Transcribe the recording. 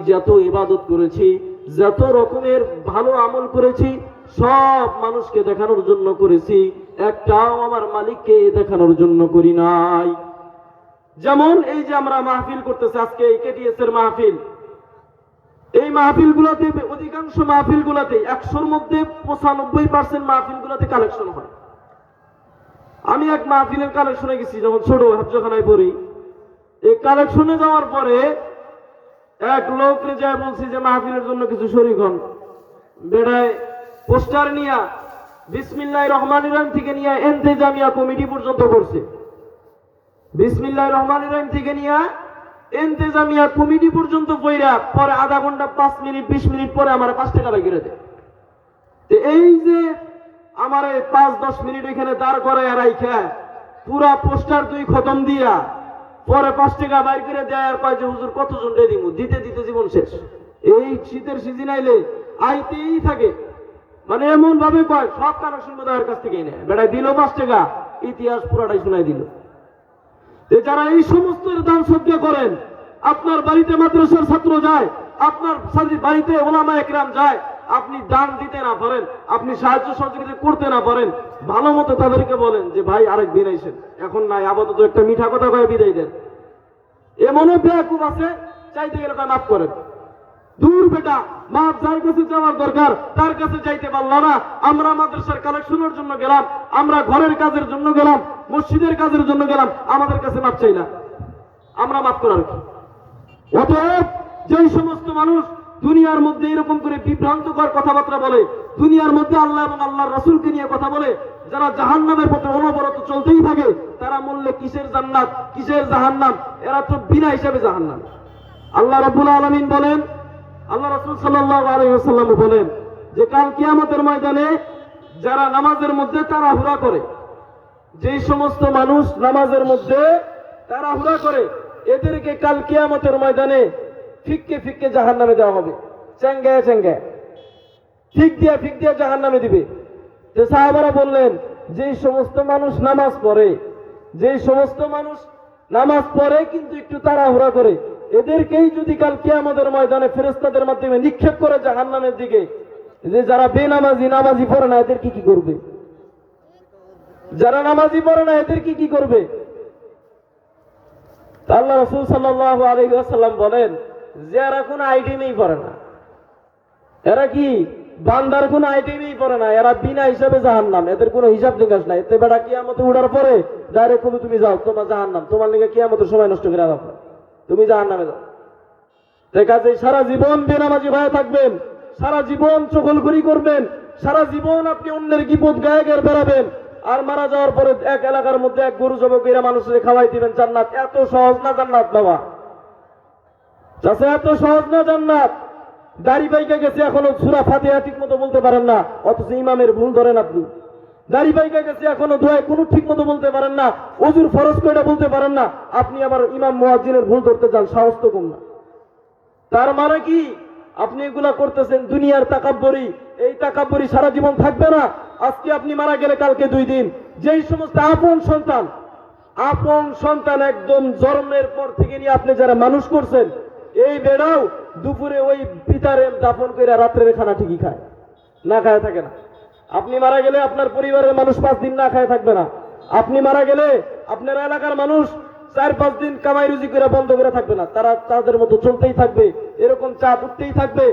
যত ইবাদত করেছি, যত রকমের ভালো আমল করেছি, সব মানুষকে দেখানোর জন্য করেছি, একটাও আমার মালিককে দেখানোর জন্য করি নাই। যেমন এই যে আমরা মাহফিল করতেছি আজকে, এই কেটিএস এর মাহফিল, এই মাহফিলগুলোতে অধিকাংশ মাহফিলগুলোতে 100-র মধ্যে 95% মাহফিলগুলোতে কালেকশন হয়। আমি এক মাহফিলের কালেকশনে গেছি যখন ছোট হাফজাখানায় পড়ি। এই কালেকশনে যাওয়ার পরে এক লোকরে যায় বলছি যে মাহফিলের জন্য কিছু শরীক হন। বেড়ায় পোস্টার নিয়া বিসমিল্লাহির রহমানির রহিম থেকে নিয়ে ইন্তেজামিয়া কমিটি পর্যন্ত করছে। বিসমিল্লাহির রহমানির রহিম থেকে নিয়ে ইন্তেজামিয়া কমিটি পর্যন্ত পড়া পরে আধা ঘন্টা 5 মিনিট 20 মিনিট পরে আমার 5 টাকা বাইরে দেয়। এই যে আমার 5-10 মিনিট এখানে দাঁড় করে রাইখা পুরা পোস্টার তুই খতম দিয়া পরে 5 টাকা বাইর করে দেয় আর কয় যে হুজুর কতজন রে দিমু, দিতে দিতে জীবন শেষ। এই শীতের সিজন আইলে আইতেই থাকে, মানে এমন ভাবে কয় সব কানেকশন বোধহয় কাছ থেকেই নেয়। বেড়ায় দিল 5 টাকা, ইতিহাস পুরাটাই শোনাই দিল। যারা এই সমস্ত দান সজ্ঞা করেন, আপনার বাড়িতে মাদ্রাসার ছাত্র যায়, আপনার বাড়িতে ওলামা একরাম যায়, আপনি দান দিতে না পারেন, আপনি সাহায্য সহযোগিতা করতে না পারেন, ভালো মতো তাদেরকে বলেন যে ভাই আরেকদিন আইসেন, এখন নাই, আপাতত একটা মিঠা কথা কয়ে বিদায় দেন। এমনও বেয়াকুব আছে চাইতে গেলে তাই মাফ করেন। দূর বেটা, মাপ যার কাছে যাওয়ার দরকার তার কাছে যাইতে পারল না। আমরা মাদ্রাসার কালেকশনের জন্য গেলাম, আমরা ঘরের কাজের জন্য গেলাম, মসজিদের কাজের জন্য গেলাম, আমাদের কাছে মাপ চাই না, আমরা মাফ করার কি? অতএব যে সমস্ত মানুষ দুনিয়ার মধ্যে এরকম করে বিভ্রান্তকর কথাবার্তা বলে, দুনিয়ার মধ্যে আল্লাহ এবং আল্লাহর রাসূলকে নিয়ে কথা বলে, যারা জাহান্নামের পথে অনবরত চলতেই থাকে, তারা বললে কিসের জান্নাত কিসের জাহান্নাম, এরা তো বিনা হিসাবে জাহান্নাম। আল্লাহ রাব্বুল আলামিন বলেন, আল্লাহ রাসূল সাল্লাল্লাহু আলাইহি ওয়াসাল্লাম বলেন যে কাল কিয়ামতের ময়দানে যারা নামাজের মধ্যে তাড়াহুড়া করে, যে সমস্ত মানুষ নামাজের মধ্যে তাড়াহুড়া করে, এদেরকে কাল কিয়ামতের ময়দানে ফিক্কে ফিক্কে জাহান্নামে দেওয়া হবে। চেঙ্গায় চেঙ্গায় ফিক দিয়া জাহান্নামে দিবে। তো সাহাবারা বললেন, যে সমস্ত মানুষ নামাজ পড়ে, যে সমস্ত মানুষ নামাজ পড়ে কিন্তু একটু তাড়াহুড়া করে, এদেরকেই যদি কাল কিয়ামতের ময়দানে ফেরেশতাদের মাধ্যমে নিক্ষেপ করে জাহান্নামের দিকে, যে যারা বেনামাজি নামাজি পড়ে না এদের কি করবে? যারা নামাজি পড়ে না এদের কি করবে? আল্লাহ রাসূল সাল্লাল্লাহু আলাইহি ওয়াসাল্লাম বলেন যে এরা কোনো আইটেমেই পড়ে না, এরা কি বান্দার কোনো আইটেমেই পড়ে না, এরা বিনা হিসাবে জাহান্নাম, এদের কোনো হিসাব নিকাশ নাই। এতে বেটা কিয়ামতে উঠার পরে ডাইরেক্ট কবি তুমি যাও, তোমার জাহান্নাম, তোমার লিগে কিয়ামতের সময় নষ্ট করে রাখো, তুমি জাহান্নামে যাও। কাজে সারা জীবন বেনামাজি হয়ে থাকবেন, সারা জীবন চগলখড়ি করবেন, সারা জীবন আপনি অন্যের গীবত গায়ে গায়ে বেড়াবেন, আর মারা যাওয়ার পরে এক এলাকার মধ্যে এক গরু জবাই করে মানুষের খাওয়াই দিবেন জান্নাত। এত সহজ না জান্নাত বাবা, চাচা, এত সহজ না জান্নাত। দাড়ি পাইকা গেছে, এখনো সূরা ফাতিহা ঠিক মতো বলতে পারেন না, অথচ ইমামের ভুল ধরেন আপনি। দাড়ি পাইকা গেছে, এখনো দোয়া কোনো ঠিক মতো বলতে পারেন না, ওযুর ফরজ কয়টা বলতে পারেন না, আপনি আবার ইমাম মুয়াজ্জিনের ভুল ধরতে চান, সাহস তো কম না। তার মানে কি আপনি এগুলা করতেছেন দুনিয়ার তাকাব্বরি। এই তাকাব্বরি সারা জীবন থাকবে না। আজকে আপনি মারা গেলে কালকে 2 দিন, যেই সমস্ত আপন সন্তান একদম জন্মের পর থেকে নিয়ে আপনি যারা মানুষ করছেন, এই বেড়াও দুপুরে ওই পিতারে দাফন করে রাত্রের খানা ঠিকই খায়, না খায় থাকে না। আপনি মারা গেলে আপনার পরিবারের মানুষ 5 দিন না খায় থাকবে না। আপনি মারা গেলে আপনার এলাকার মানুষ 4-5 দিন কামাই রুজি করে বন্ধ করে থাকবে না, তারা তাদের মতো চলতেই থাকবে, এরকম চাপ উঠতেই থাকবে।